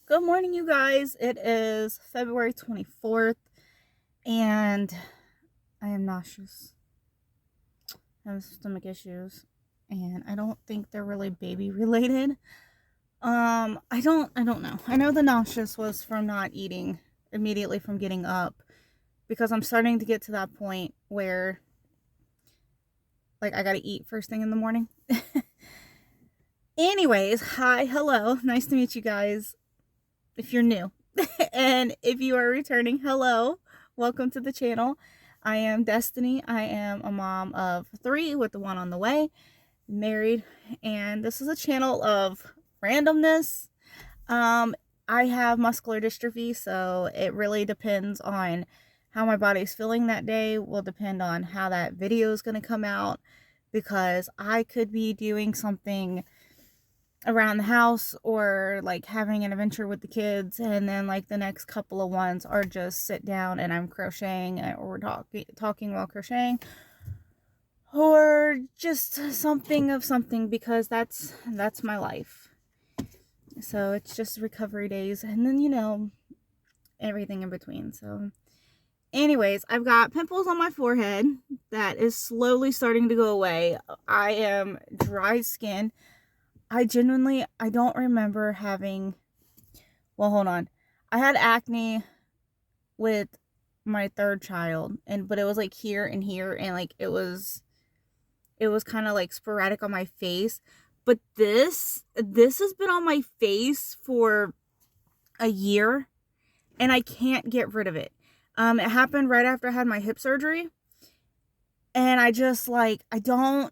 Good morning, you guys. It is February 24th, and I am nauseous. I have stomach issues, and I don't think they're really baby related. I don't know. I know the nauseous was from not eating immediately from getting up, because I'm starting to get to that point where, like, I gotta eat first thing in the morning. Anyways, hi, hello. Nice to meet you guys if you're new. And if you are returning, hello. Welcome to the channel. I am Destiny. I am a mom of 3 with the one on the way, married, and this is a channel of randomness. I have muscular dystrophy, so it really depends on how my body's feeling that day, will depend on how that video is going to come out, because I could be doing something around the house or like having an adventure with the kids, and then like the next couple of ones are just sit down and I'm crocheting, or we're talking while crocheting, or just something of something, because that's my life. So it's just recovery days, and then everything in between. So anyways, I've got pimples on my forehead that is slowly starting to go away. I am dry skin. I don't remember having, well, hold on. I had acne with my third child, but it was like here and here, and like it was kind of like sporadic on my face. But this has been on my face for a year, and I can't get rid of it. It happened right after I had my hip surgery, and I just like I don't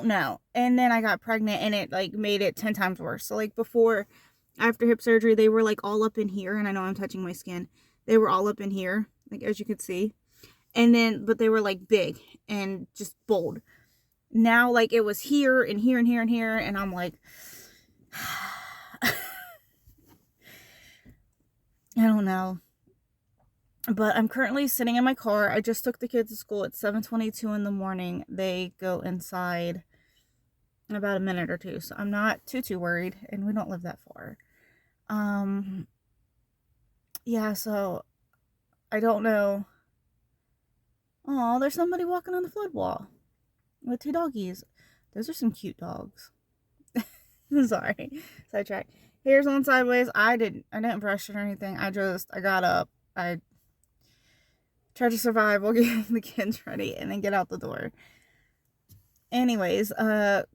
know. And then I got pregnant, and it like made it 10 times worse. So like before, after hip surgery, they were like all up in here, and I know I'm touching my skin. They were all up in here, like as you could see. And then but they were like big and just bold. Now like it was here and here and here and here, and I'm like I don't know. But I'm currently sitting in my car. I just took the kids to school at 7:22 in the morning. They go inside in about a minute or two, so I'm not too worried, and we don't live that far. Um yeah, so I don't know. Oh, there's somebody walking on the flood wall with 2 doggies. Those are some cute dogs. Sorry. Sidetrack. Hair's on sideways. I didn't brush it or anything. I got up. I tried to survive while getting the kids ready and then get out the door. Anyways, I'm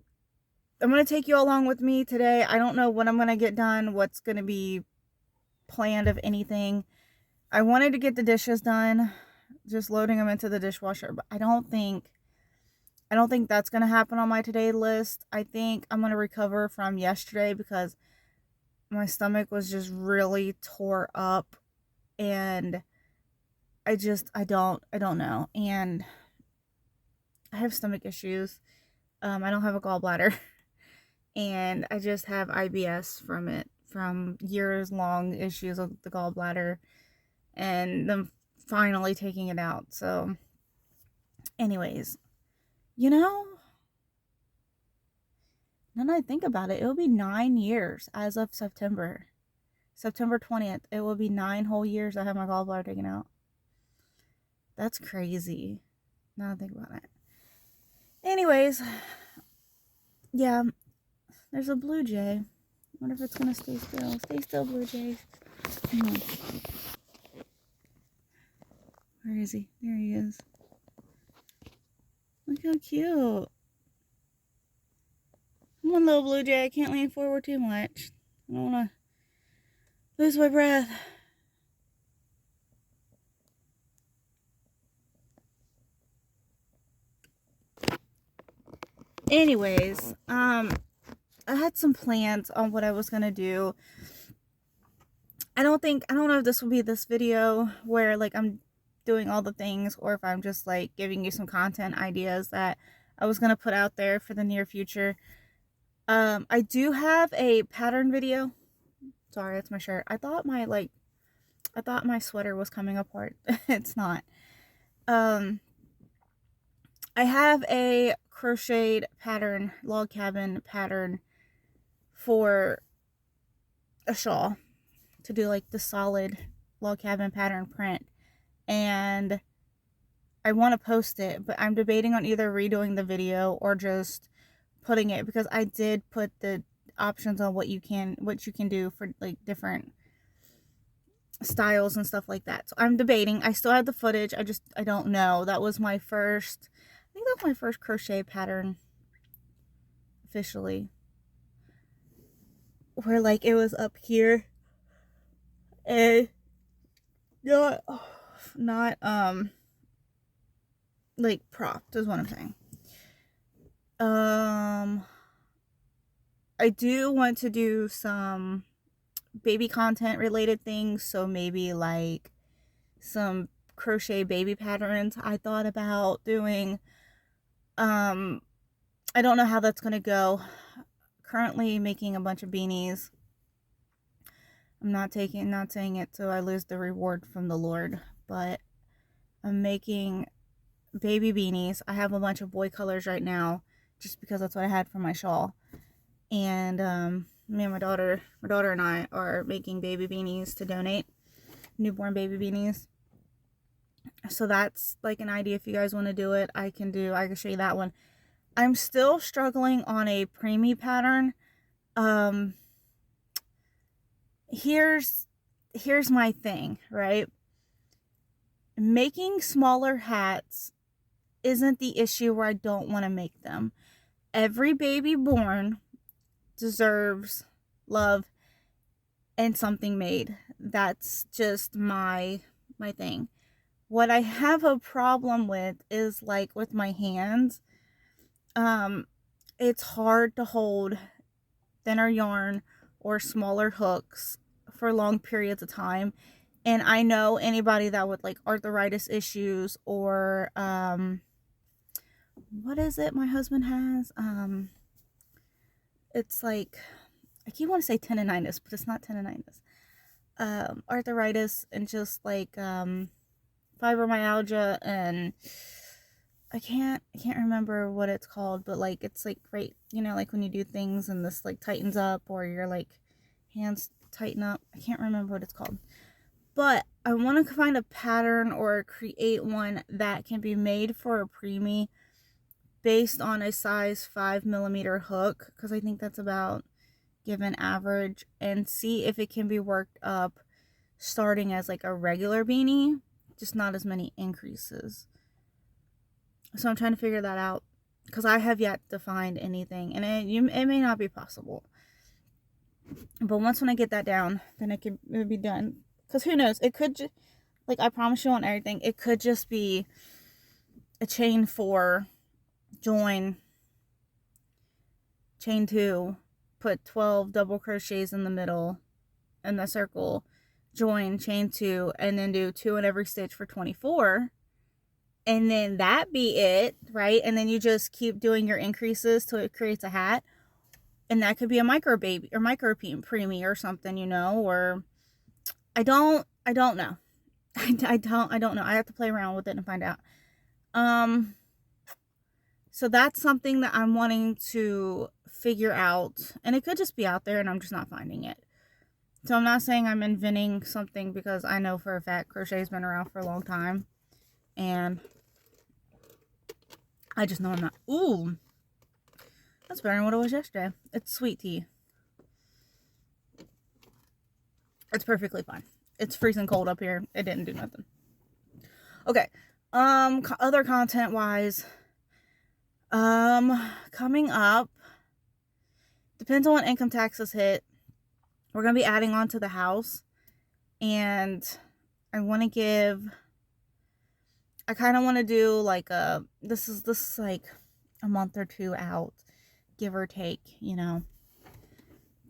gonna take you along with me today. I don't know what I'm gonna get done, what's gonna be planned of anything. I wanted to get the dishes done, just loading them into the dishwasher, but I don't think that's gonna happen on my today list. I think I'm gonna recover from yesterday, because my stomach was just really tore up, and I don't know. And I have stomach issues. I don't have a gallbladder. And I just have IBS from it, from years long issues with the gallbladder, and them finally taking it out. So, anyways, you know, now that I think about it, it'll be 9 years as of September 20th. It will be 9 whole years I have my gallbladder taken out. That's crazy. Now that I think about it. Anyways, yeah, there's a blue jay. I wonder if it's gonna stay still. Stay still, blue jay. Where is he? There he is. Look how cute. Come on, little blue jay. I can't lean forward too much. I don't want to lose my breath. Anyways, I had some plans on what I was gonna do. I don't know if this will be this video where like I'm doing all the things, or if I'm just like giving you some content ideas that I was gonna put out there for the near future. I do have a pattern video. Sorry, that's my shirt. I thought my sweater was coming apart. It's not. I have a crocheted pattern, log cabin pattern for a shawl. to do like the solid log cabin pattern print, and I want to post it, but I'm debating on either redoing the video or just putting it, because I did put the options on what you can do for like different styles and stuff like that. So I'm debating. I still have the footage. I don't know. That was my first, I think that was my first crochet pattern officially, where like it was up here and not like propped is what I'm saying. I do want to do some baby content related things, so maybe like some crochet baby patterns I thought about doing. I don't know how that's gonna go. Currently making a bunch of beanies. I'm not saying it so I lose the reward from the Lord, but I'm making baby beanies. I have a bunch of boy colors right now just because that's what I had for my shawl. And me and my daughter and I are making baby beanies to donate, newborn baby beanies. So that's like an idea. If you guys want to do it, I can show you that one. I'm still struggling on a preemie pattern. Here's my thing, right? Making smaller hats isn't the issue where I don't want to make them. Every baby born deserves love and something made. That's just my thing. What I have a problem with is like with my hands. It's hard to hold thinner yarn or smaller hooks for long periods of time. And I know anybody that with like arthritis issues or what is it my husband has? It's like, I keep wanting to say tendonitis, but it's not tendonitis. Arthritis and just like fibromyalgia, and I can't remember what it's called, but like it's like right, like when you do things and this like tightens up, or your like hands tighten up. I can't remember what it's called. But I want to find a pattern or create one that can be made for a preemie based on a size 5mm hook, because I think that's about given average, and see if it can be worked up starting as like a regular beanie, just not as many increases. So I'm trying to figure that out, because I have yet to find anything, and it may not be possible. But when I get that down, then it would be done. Because who knows? It could just, like I promise you on everything, it could just be a chain 4, join, chain 2, put 12 double crochets in the middle in the circle, join, chain 2, and then do 2 in every stitch for 24. And then that be it, right? And then you just keep doing your increases till it creates a hat. And that could be a micro baby or micro preemie or something, or I don't know. I don't know. I have to play around with it and find out. So that's something that I'm wanting to figure out, and it could just be out there and I'm just not finding it. So I'm not saying I'm inventing something, because I know for a fact crochet's been around for a long time, and I just know I'm not. Ooh, that's better than what it was yesterday. It's sweet tea. It's perfectly fine. It's freezing cold up here. It didn't do nothing. Okay. Other content wise, coming up, depends on when income taxes hit. We're gonna be adding on to the house, and I want to kind of want to do like this is like a month or 2 out, give or take, and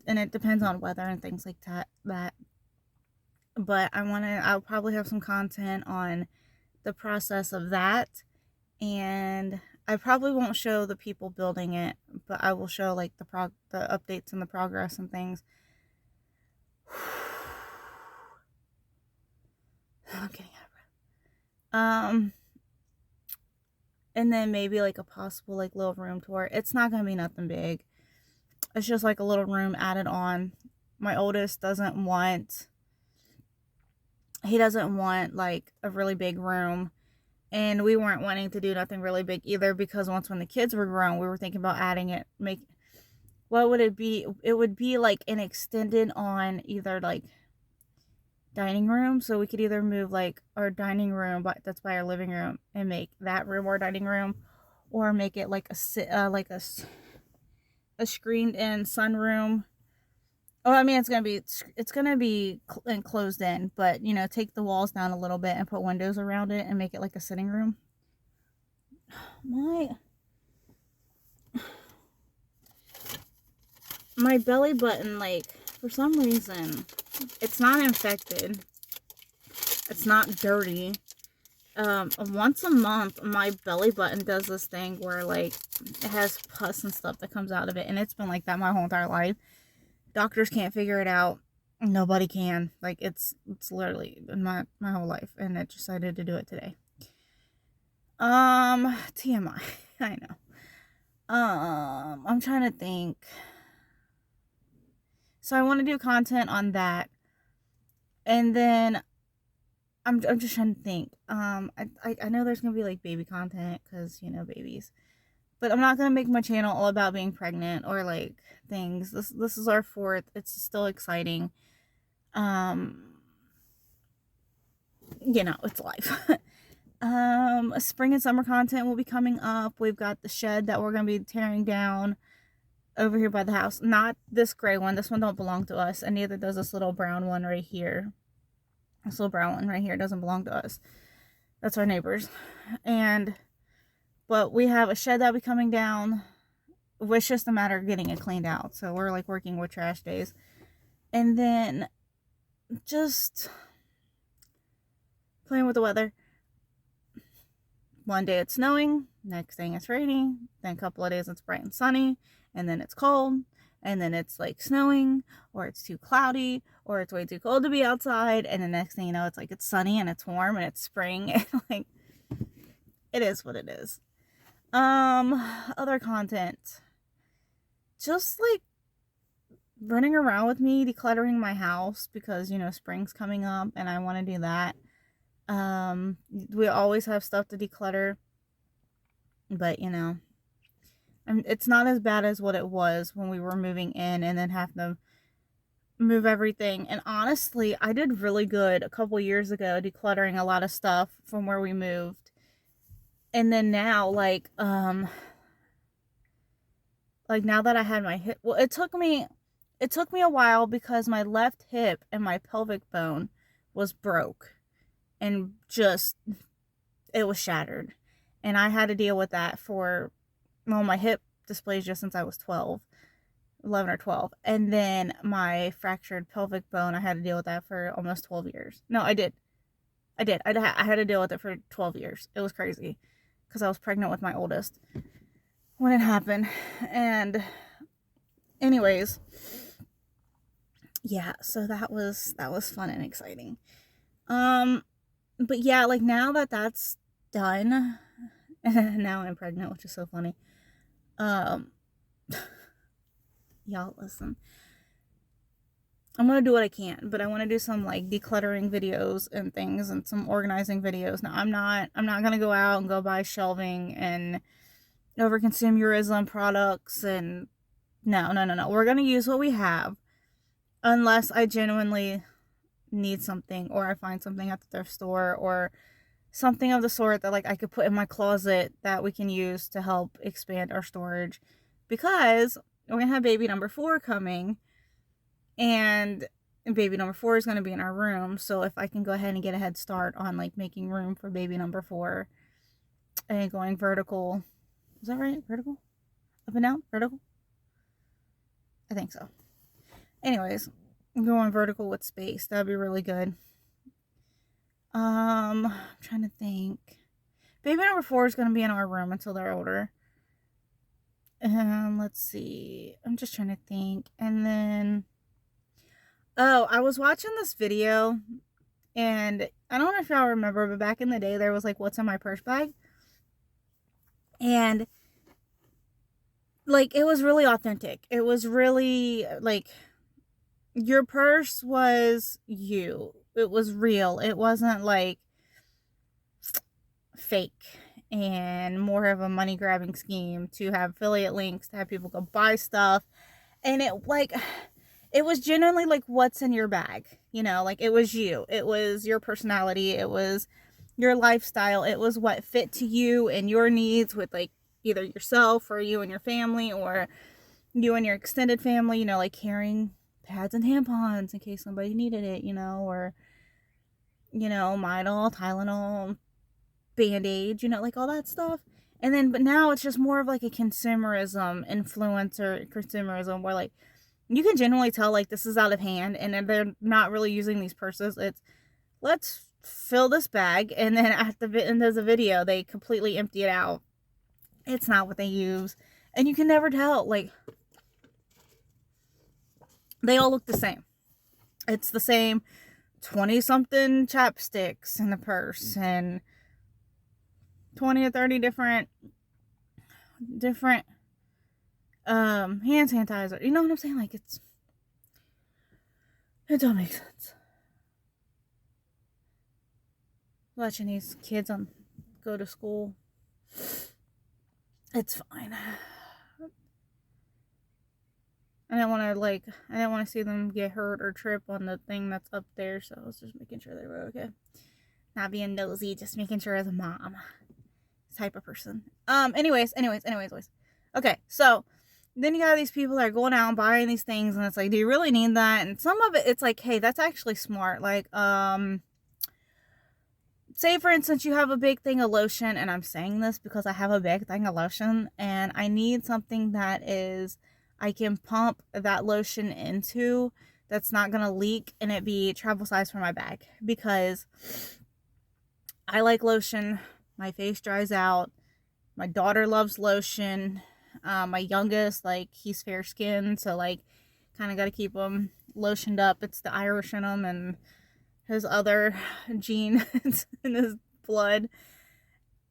it depends on weather and things like that. But I'll probably have some content on the process of that, and I probably won't show the people building it, but I will show like the updates and the progress and things. I'm getting out of breath. And then maybe like a possible like little room tour. It's not gonna be nothing big. It's just like a little room added on. My oldest doesn't want he doesn't want like a really big room. And we weren't wanting to do nothing really big either, because once when the kids were grown, we were thinking about adding it, what would it be? It would be like an extended on either like dining room, so we could either move like our dining room that's by our living room and make that room our dining room, or make it like a screened in sunroom. Oh, I mean, it's gonna be enclosed in, but you know, take the walls down a little bit and put windows around it and make it like a sitting room. My belly button, like, for some reason, it's not infected. It's not dirty. Once a month, my belly button does this thing where, like, it has pus and stuff that comes out of it, and it's been like that my whole entire life. Doctors can't figure it out. Nobody can. Like, it's literally been my whole life, and I decided to do it today. TMI. I know. I'm trying to think. So I want to do content on that. And then I'm just trying to think. I know there's going to be like baby content, because, you know, babies. But I'm not going to make my channel all about being pregnant or like things. This is our 4th. It's still exciting. You know, it's life. Spring and summer content will be coming up. We've got the shed that we're going to be tearing down over here by the house. Not this gray one. This one don't belong to us, and neither does this little brown one right here. This little brown one right here doesn't belong to us. That's our neighbors. But we have a shed that'll be coming down. It's just a matter of getting it cleaned out. So we're like working with trash days. And then just playing with the weather. One day it's snowing, next thing it's raining, then a couple of days it's bright and sunny, and then it's cold, and then it's like snowing, or it's too cloudy, or it's way too cold to be outside, and the next thing you know, it's like it's sunny and it's warm and it's spring, and like, it is what it is. Other content. Just like running around with me, decluttering my house, because, you know, spring's coming up and I want to do that. We always have stuff to declutter, but you know, it's not as bad as what it was when we were moving in and then having to move everything. And honestly, I did really good a couple years ago decluttering a lot of stuff from where we moved. And then now, like now that I had my hip, well, it took me a while, because my left hip and my pelvic bone was broke. And just, it was shattered. And I had to deal with that for, well, my hip dysplasia since I was 11 or 12. And then my fractured pelvic bone, I had to deal with that for almost 12 years. No, I did. I had to deal with it for 12 years. It was crazy, because I was pregnant with my oldest when it happened. And anyways, yeah, so that was fun and exciting. But yeah, like now that that's done, and now I'm pregnant, which is so funny. Y'all listen. I'm gonna do what I can, but I want to do some like decluttering videos and things, and some organizing videos. Now I'm not gonna go out and go buy shelving and overconsumerism products, and no. We're gonna use what we have, unless I genuinely need something, or I find something at the thrift store, or something of the sort that like I could put in my closet that we can use to help expand our storage, because we're gonna have baby number 4 coming, and baby number 4 is gonna be in our room. So if I can go ahead and get a head start on like making room for baby number 4 and going vertical, is that right? Vertical? Up and down? Vertical? I think so. Anyways, going vertical with space, that'd be really good. I'm trying to think. Baby number 4 is going to be in our room until they're older. Let's see. I'm just trying to think. And then, oh, I was watching this video, and I don't know if y'all remember, but back in the day, there was like, what's in my purse bag? And like, it was really authentic. It was really like, your purse was you. It was real. It wasn't like fake and more of a money grabbing scheme to have affiliate links, to have people go buy stuff. And it was genuinely like what's in your bag, like it was you. It was your personality. It was your lifestyle. It was what fit to you and your needs with like either yourself or you and your family or you and your extended family, like carrying pads and tampons in case somebody needed it, or, Midol, Tylenol, Band-Aid, like all that stuff. And then, but now it's just more of like a consumerism, influencer consumerism, where like you can generally tell like this is out of hand and they're not really using these purses. It's let's fill this bag, and then at the end of the video they completely empty it out. It's not what they use, and you can never tell. Like, they all look the same. It's the same 20 something chapsticks in the purse and 20 or 30 different hand sanitizer. You know what I'm saying? Like, it don't make sense. Watching these kids go to school, it's fine. I didn't want to see them get hurt or trip on the thing that's up there, so I was just making sure they were okay. Not being nosy, just making sure as a mom type of person. Anyways. Okay, so then you got these people that are going out and buying these things, and it's like, do you really need that? And some of it, it's like, hey, that's actually smart. Like, say for instance, you have a big thing of lotion, and I'm saying this because I have a big thing of lotion, and I need something that is, I can pump that lotion into, that's not gonna leak, and it be travel size for my bag, because I like lotion. My face dries out. My daughter loves lotion. My youngest, like, he's fair skinned, so like, kind of got to keep him lotioned up. It's the Irish in him and his other gene in his blood.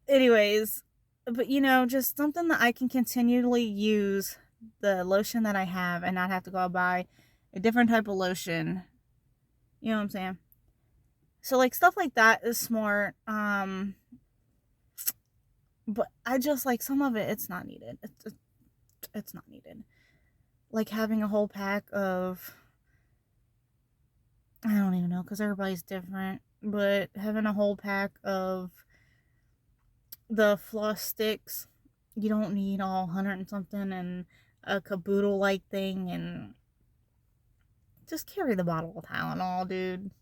Anyways, but just something that I can continually use the lotion that I have and not have to go out buy a different type of lotion. You know what I'm saying? So like stuff like that is smart. But I just like some of it, it's not needed. It's not needed. Like having a whole pack of, I don't even know, because everybody's different, but having a whole pack of the floss sticks, you don't need all 100 and something and a caboodle like thing, and just carry the bottle of Tylenol, dude.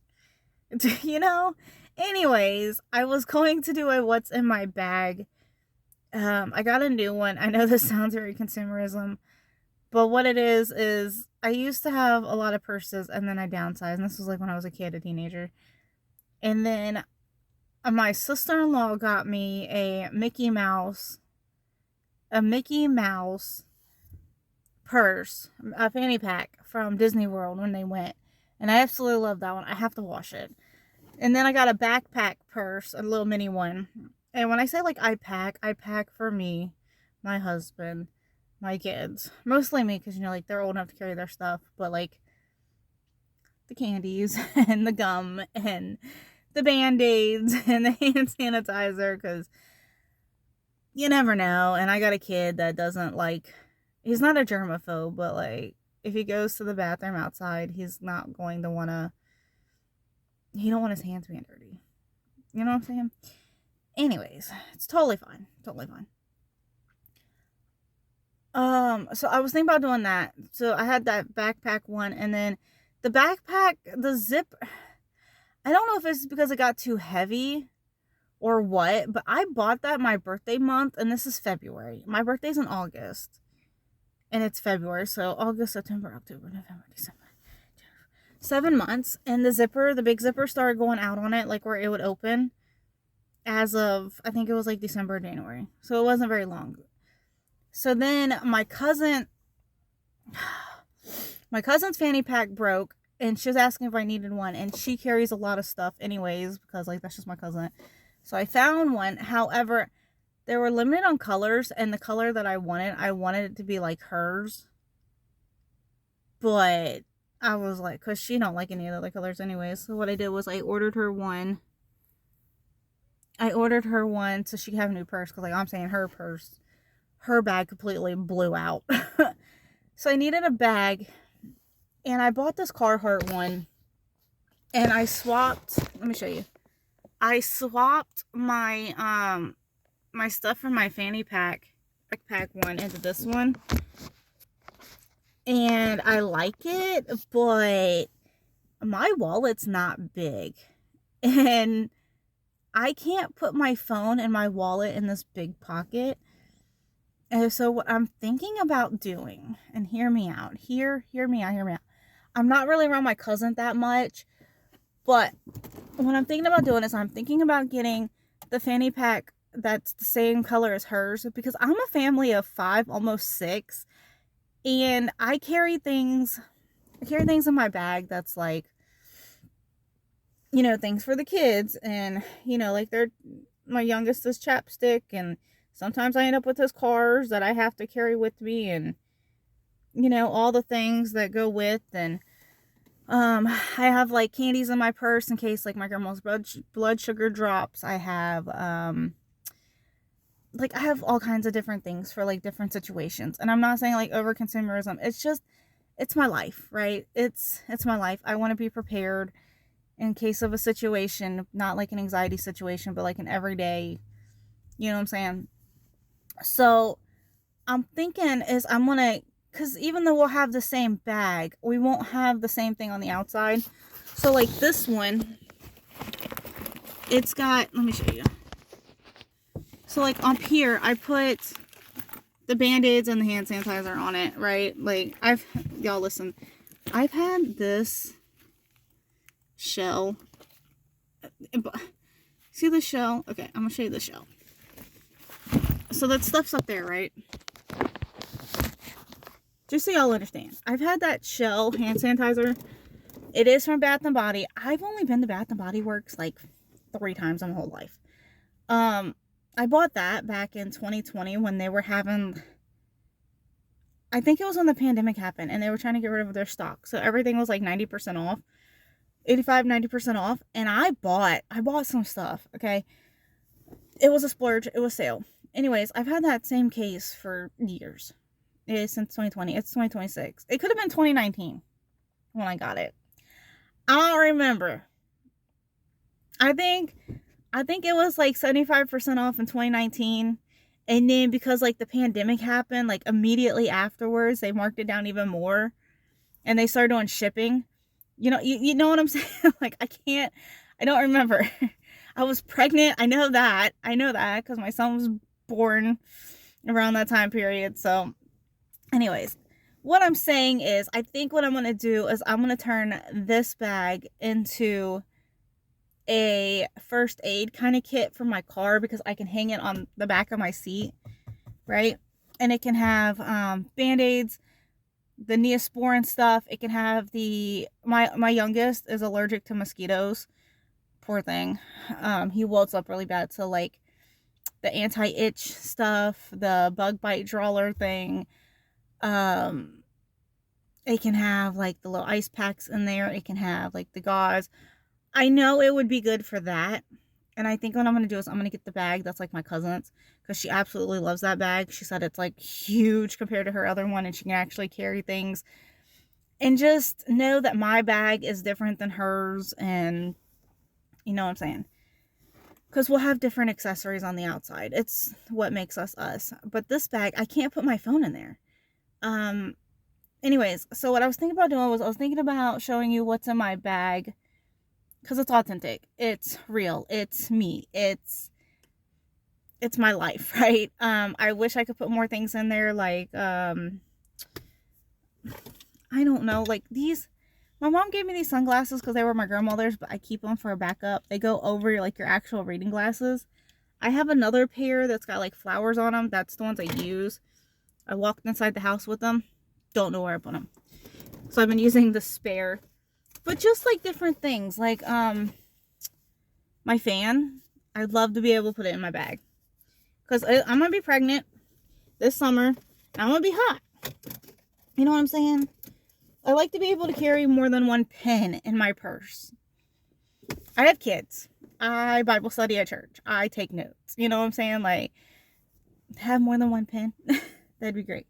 Anyways, I was going to do a what's in my bag. I got a new one. I know this sounds very consumerism, but what it is I used to have a lot of purses, and then I downsized, and this was like when I was a kid, a teenager. And then my sister-in-law got me a Mickey Mouse purse, a fanny pack from Disney World when they went. And I absolutely love that one. I have to wash it. And then I got a backpack purse, a little mini one. And when I say like I pack for me, my husband, my kids. Mostly me, because like they're old enough to carry their stuff. But like the candies and the gum and the Band-Aids and the hand sanitizer, because you never know. And I got a kid that doesn't like, he's not a germaphobe, but like if he goes to the bathroom outside, he's not going to want to, he don't want his hands being dirty. You know what I'm saying? Anyways, it's totally fine. So I was thinking about doing that. So I had that backpack one, and then the backpack, the zip, I don't know if it's because it got too heavy or what, but I bought that my birthday month, and this is February. My birthday's in August, and it's February, so August, September, October, November, December. 7 months, and the big zipper started going out on it, like where it would open, as of, I think it was like December or January. So it wasn't very long. So then my cousin's fanny pack broke, and she was asking if I needed one, and she carries a lot of stuff anyways, because like that's just my cousin. So I found one. However, they were limited on colors, and the color that I wanted it to be like hers. But I was like, because she don't like any of the other colors anyways. So what I did was I ordered her one. So she could have a new purse. Because like I'm saying, her bag completely blew out. So I needed a bag. And I bought this Carhartt one. And I swapped, let me show you. I swapped my my stuff from my fanny pack backpack one into this one. And I like it, but my wallet's not big. And I can't put my phone and my wallet in this big pocket. And so what I'm thinking about doing, and hear me out. Hear me out. I'm not really around my cousin that much, but what I'm thinking about doing is I'm thinking about getting the fanny pack that's the same color as hers, because I'm a family of 5, almost 6, and I carry things in my bag that's like, you know, things for the kids, and you know, like my youngest is chapstick, and sometimes I end up with his cars that I have to carry with me, and you know, all the things that go with, and I have like candies in my purse in case like my grandma's blood sugar drops. I have like I have all kinds of different things for like different situations. And I'm not saying like over consumerism. It's just, it's my life, right? It's my life. I want to be prepared in case of a situation, not like an anxiety situation, but like an everyday, you know what I'm saying? So I'm thinking is I'm gonna, because even though we'll have the same bag, we won't have the same thing on the outside. So like this one, it's got, let me show you. So like up here, I put the Band-Aids and the hand sanitizer on it, right? Like y'all listen, I've had this shell. See the shell? Okay, I'm gonna show you the shell. So that stuff's up there, right? Just so y'all understand, I've had that shell hand sanitizer. It is from Bath & Body. I've only been to Bath & Body Works like 3 times in my whole life. I bought that back in 2020 when they were having, I think it was when the pandemic happened and they were trying to get rid of their stock. So everything was like 90% off, 85, 90% off. And I bought some stuff, okay? It was a splurge. It was sale. Anyways, I've had that same case for years. It is since 2020. It's 2026. It could have been 2019 when I got it. I don't remember. I think it was like 75% off in 2019. And then because like the pandemic happened, like immediately afterwards, they marked it down even more. And they started doing shipping. You know what I'm saying? Like I don't remember. I was pregnant. I know that because my son was born around that time period. So anyways, what I'm saying is I think what I'm going to do is I'm going to turn this bag into a first aid kind of kit for my car, because I can hang it on the back of my seat, right? And it can have Band-Aids, the Neosporin stuff. It can have my youngest is allergic to mosquitoes. Poor thing. He welts up really bad. So like the anti-itch stuff, the bug bite drawer thing. It can have like the little ice packs in there. It can have like the gauze. I know it would be good for that. And I think what I'm going to do is I'm going to get the bag that's like my cousin's, because she absolutely loves that bag. She said it's like huge compared to her other one, and she can actually carry things. And just know that my bag is different than hers, and you know what I'm saying? Because we'll have different accessories on the outside. It's what makes us us. But this bag, I can't put my phone in there. Anyways, so what I was thinking about doing was I was thinking about showing you what's in my bag. Because it's authentic. It's real. It's me. It's my life, right? I wish I could put more things in there, like, I don't know, like these. My mom gave me these sunglasses because they were my grandmother's, but I keep them for a backup. They go over like your actual reading glasses. I have another pair that's got like flowers on them. That's the ones I use. I walked inside the house with them. Don't know where I put them. So I've been using the spare. But just like different things, like my fan, I'd love to be able to put it in my bag. Because I'm going to be pregnant this summer, and I'm going to be hot. You know what I'm saying? I like to be able to carry more than one pen in my purse. I have kids. I Bible study at church. I take notes. You know what I'm saying? Like, have more than one pen. That'd be great.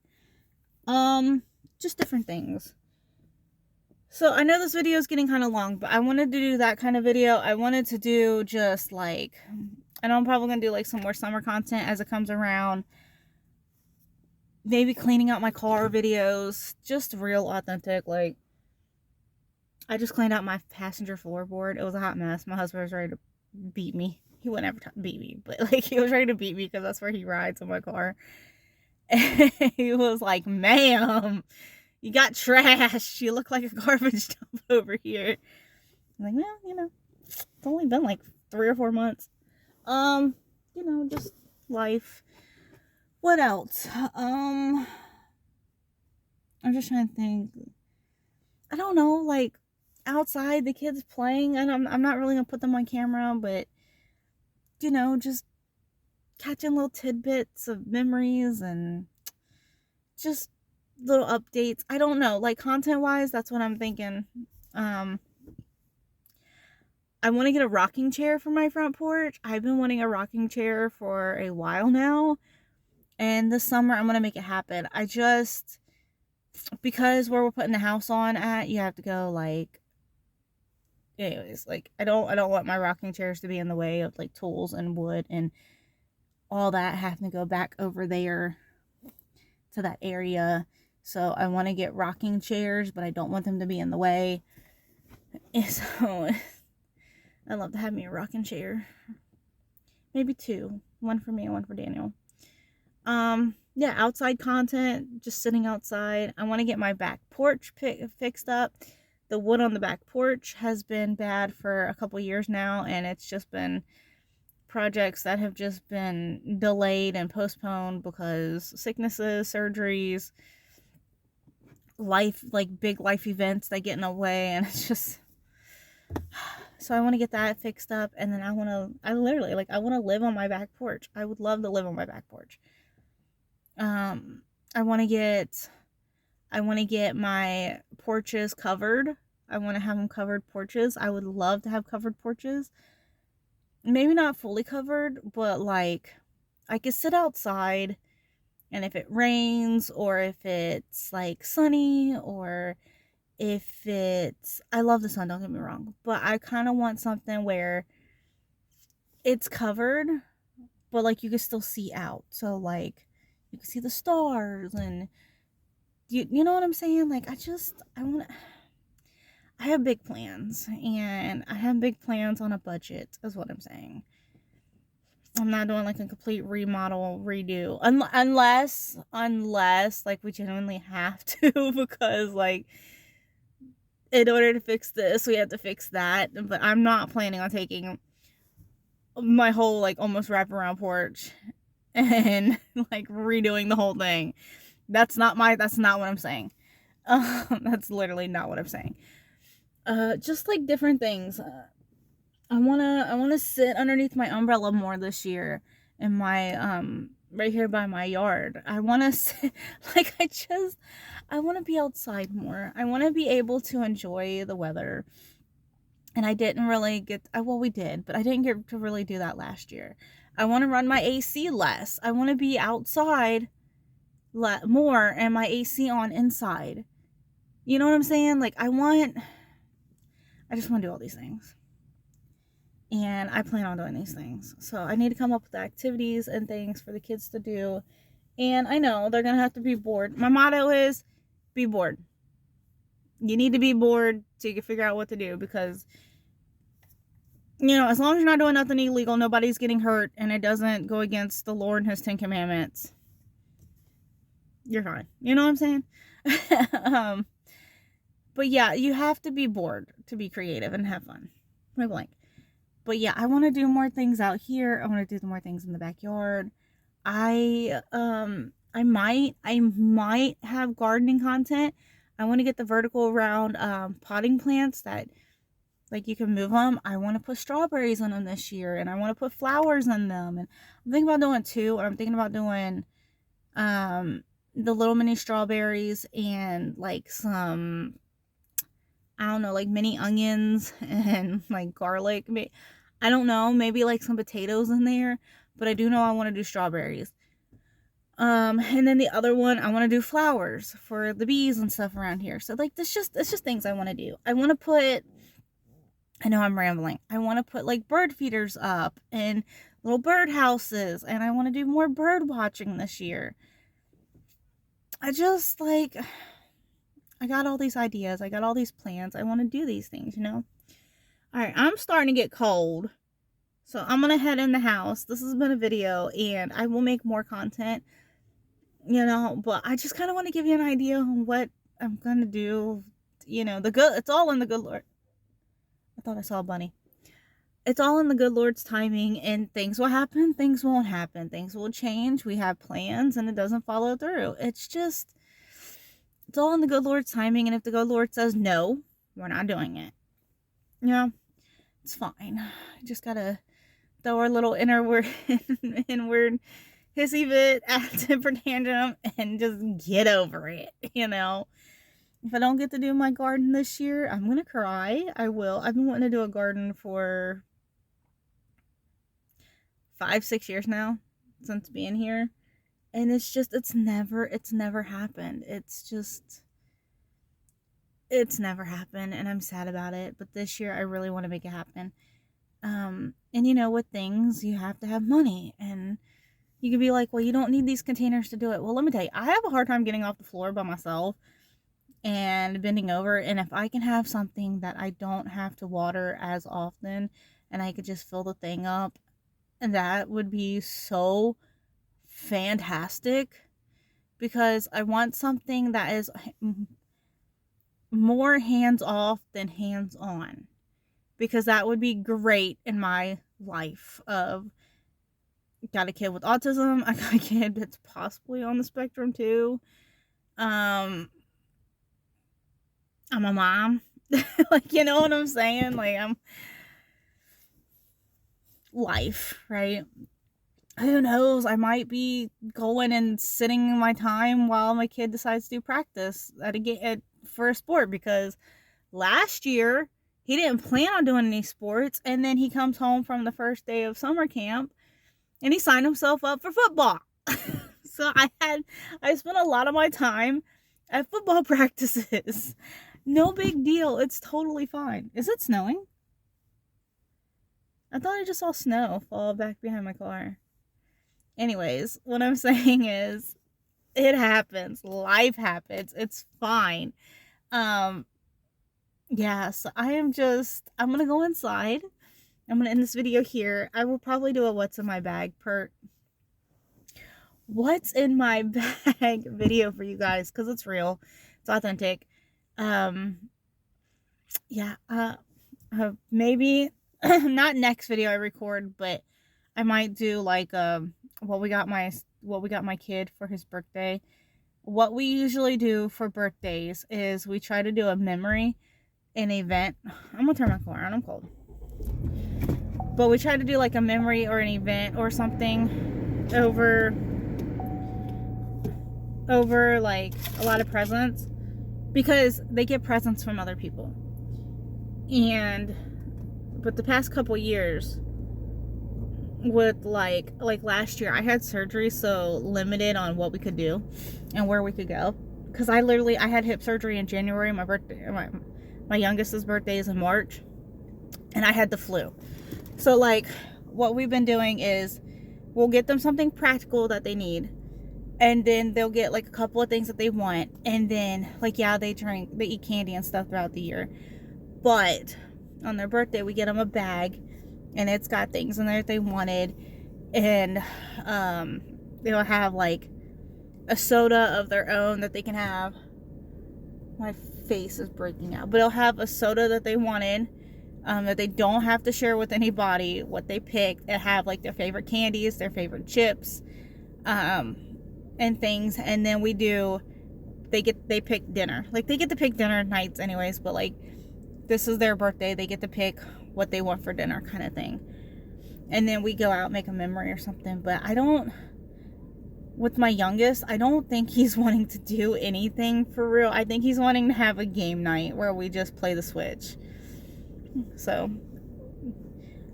Just different things. So I know this video is getting kind of long, but I wanted to do that kind of video. I wanted to do just like, and I'm probably going to do like some more summer content as it comes around. Maybe cleaning out my car videos. Just real authentic. Like, I just cleaned out my passenger floorboard. It was a hot mess. My husband was ready to beat me. He wouldn't ever beat me, but like he was ready to beat me because that's where he rides in my car. And he was like, "Ma'am, you got trash. You look like a garbage dump over here." I'm like, well, you know, it's only been like 3 or 4 months. You know, just life. What else? I'm just trying to think. I don't know, like outside the kids playing, and I'm not really gonna put them on camera, but you know, just catching little tidbits of memories and just little updates. I don't know, like content wise, that's what I'm thinking. I want to get a rocking chair for my front porch. I've been wanting a rocking chair for a while now, and this summer I'm gonna make it happen. I just, because where we're putting the house on at, you have to go like, anyways, like I don't want my rocking chairs to be in the way of like tools and wood and all that having to go back over there to that area. So I want to get rocking chairs, but I don't want them to be in the way. And so I'd love to have me a rocking chair. Maybe 2. One for me and one for Daniel. Yeah, outside content, just sitting outside. I want to get my back porch fixed up. The wood on the back porch has been bad for a couple years now, and it's just been projects that have just been delayed and postponed because sicknesses, surgeries, life, like big life events that get in the way, and it's just, so I want to get that fixed up, and then I want to live on my back porch. I would love to live on my back porch. I want to get my porches covered. I want to have them covered porches. I would love to have covered porches. Maybe not fully covered, but like I could sit outside, and if it rains or if it's like sunny or if it's, I love the sun, don't get me wrong, but I kind of want something where it's covered, but like you can still see out. So like you can see the stars, and you know what I'm saying? Like I have big plans, and I have big plans on a budget, is what I'm saying. I'm not doing like a complete remodel, redo, unless like we genuinely have to, because like in order to fix this, we have to fix that. But I'm not planning on taking my whole like almost wraparound porch and like redoing the whole thing. That's not what I'm saying. That's literally not what I'm saying. Just like different things. I wanna sit underneath my umbrella more this year in my right here by my yard. I wanna sit, like I wanna be outside more. I wanna be able to enjoy the weather. And I didn't really get, well, we did, but I didn't get to really do that last year. I want to run my AC less. I want to be outside more and my AC on inside. You know what I'm saying? Like I just want to do all these things. And I plan on doing these things. So I need to come up with activities and things for the kids to do. And I know they're going to have to be bored. My motto is be bored. You need to be bored so you can figure out what to do, because you know, as long as you're not doing nothing illegal, nobody's getting hurt, and it doesn't go against the Lord and his 10 commandments, you're fine. You know what I'm saying? But yeah, you have to be bored to be creative and have fun. My blank. But yeah, I want to do more things out here. I want to do more things in the backyard. I might have gardening content. I want to get the vertical round potting plants that like you can move them. I want to put strawberries in them this year, and I want to put flowers in them. And I'm thinking about doing 2, or I'm thinking about doing the little mini strawberries and like some, I don't know, like mini onions and like garlic. I don't know, maybe like some potatoes in there, but I do know I want to do strawberries. And then the other one, I want to do flowers for the bees and stuff around here. So like it's just things I want to do. I want to put, I know I'm rambling. I want to put like bird feeders up and little bird houses, and I want to do more bird watching this year. I just like, I got all these ideas. I got all these plans. I want to do these things, you know? All right, I'm starting to get cold. So I'm going to head in the house. This has been a video, and I will make more content, you know, but I just kind of want to give you an idea on what I'm going to do. You know, it's all in the good Lord. I thought I saw a bunny. It's all in the good Lord's timing, and things will happen, things won't happen, things will change. We have plans and it doesn't follow through. It's all in the good Lord's timing, and if the good Lord says no, we're not doing it. You know, it's fine. I just gotta throw our little inward hissy fit at temper tantrum and just get over it, you know. If I don't get to do my garden this year, I'm gonna cry. I will. I've been wanting to do a garden for 5-6 years now, since being here, and it's never happened. It's never happened, and I'm sad about it. But this year I really want to make it happen. And you know, with things, you have to have money, and you could be like, well, you don't need these containers to do it. Well, let me tell you, I have a hard time getting off the floor by myself and bending over, and if I can have something that I don't have to water as often, and I could just fill the thing up, and that would be so fantastic, because I want something that is more hands off than hands on, because that would be great in my life. Got a kid with autism. I got a kid that's possibly on the spectrum too. I'm a mom. Like, you know what I'm saying? Like, I'm life, right? Who knows? I might be going and sitting my time while my kid decides to do practice for a sport, because last year he didn't plan on doing any sports, and then he comes home from the first day of summer camp and he signed himself up for football. So I spent a lot of my time at football practices. No big deal. It's totally fine. Is it snowing? I thought I just saw snow fall back behind my car. Anyways, what I'm saying is, it happens. Life happens. It's fine. Yeah, so I'm gonna go inside. I'm gonna end this video here. I will probably do a what's in my bag what's in my bag video for you guys, because it's real. It's authentic. Yeah, maybe not next video I record, but I might do like what we got my kid for his birthday. What we usually do for birthdays is we try to do a memory, an event. I'm gonna turn my car on, I'm cold. But we try to do like a memory or an event or something over like a lot of presents, because they get presents from other people. But the past couple years, with like last year, I had surgery, so limited on what we could do and where we could go, because I had hip surgery in January. My youngest's birthday is in March, and I had the flu. So like, what we've been doing is we'll get them something practical that they need, and then they'll get like a couple of things that they want, and then like, yeah, they eat candy and stuff throughout the year, but on their birthday we get them a bag, and it's got things in there that they wanted, and they'll have like a soda of their own that they can have. My face is breaking out, but they'll have a soda that they wanted, that they don't have to share with anybody. What they pick, they have like their favorite candies, their favorite chips, and things. And then they pick dinner. Like, they get to pick dinner nights anyways, but like, this is their birthday, they get to pick what they want for dinner, kind of thing. And then we go out, make a memory or something. But with my youngest, I don't think he's wanting to do anything for real. I think he's wanting to have a game night where we just play the Switch. So,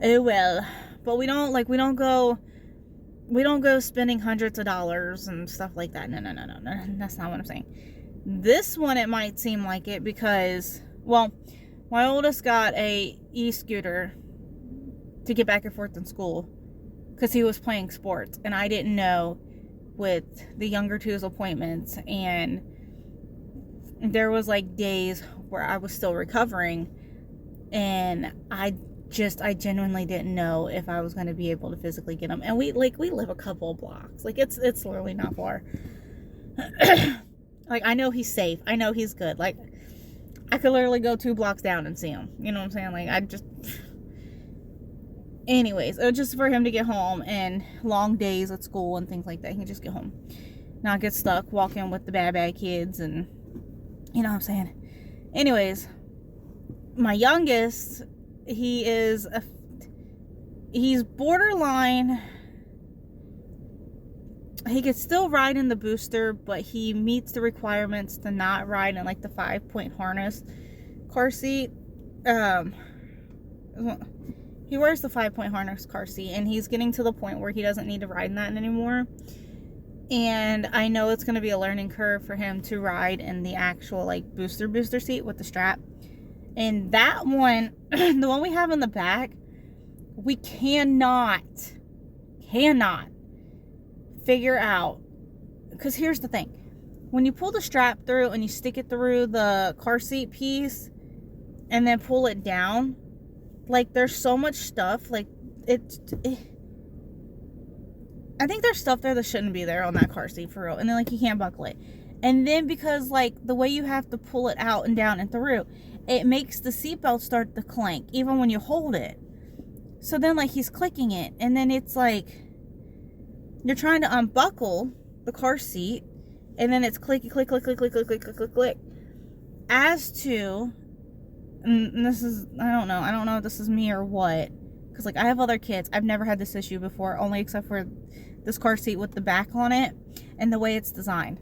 oh well. But we don't go spending hundreds of dollars and stuff like that. No. That's not what I'm saying. This one, it might seem like it because, well, my oldest got a e-scooter to get back and forth in school because he was playing sports, and I didn't know with the younger two's appointments, and there was like days where I was still recovering, and I genuinely didn't know if I was going to be able to physically get him. And we live a couple of blocks. Like, it's literally not far. Like, I know he's safe. I know he's good. Like, I could literally go 2 blocks down and see him. You know what I'm saying? Like, anyways, it was just for him to get home, and long days at school and things like that. He can just get home, not get stuck walking with the bad kids, and you know what I'm saying. Anyways, my youngest, he's borderline. He could still ride in the booster, but he meets the requirements to not ride in like the 5-point harness car seat. He wears the 5-point harness car seat, and he's getting to the point where he doesn't need to ride in that anymore. And I know it's going to be a learning curve for him to ride in the actual like booster seat with the strap. And that one, the one we have in the back, we cannot figure out, because here's the thing. When you pull the strap through and you stick it through the car seat piece and then pull it down, like, there's so much stuff, like, I think there's stuff there that shouldn't be there on that car seat, for real. And then, like, you can't buckle it. And then because, like, the way you have to pull it out and down and through, it makes the seatbelt start to clank, even when you hold it. So then, like, he's clicking it, and then it's like, you're trying to unbuckle the car seat, and then it's clicky, click, click, click, click, click, click, click, click, click. As to... And this is, I don't know if this is me or what, because like, I have other kids. I've never had this issue before, only except for this car seat with the back on it and the way it's designed.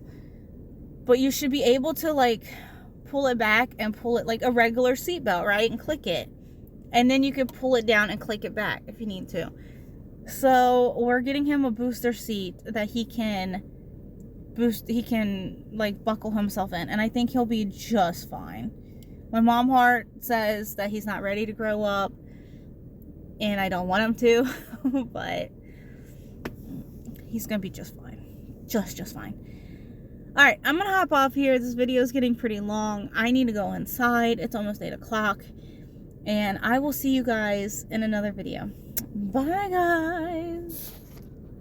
But you should be able to like pull it back and pull it like a regular seatbelt, right? And click it, and then you can pull it down and click it back if you need to. So we're getting him a booster seat that he can like buckle himself in, and I think he'll be just fine. My mom heart says that he's not ready to grow up, and I don't want him to, but he's gonna be just fine. Just fine. Alright, I'm gonna hop off here. This video is getting pretty long. I need to go inside. It's almost 8 o'clock, and I will see you guys in another video. Bye, guys.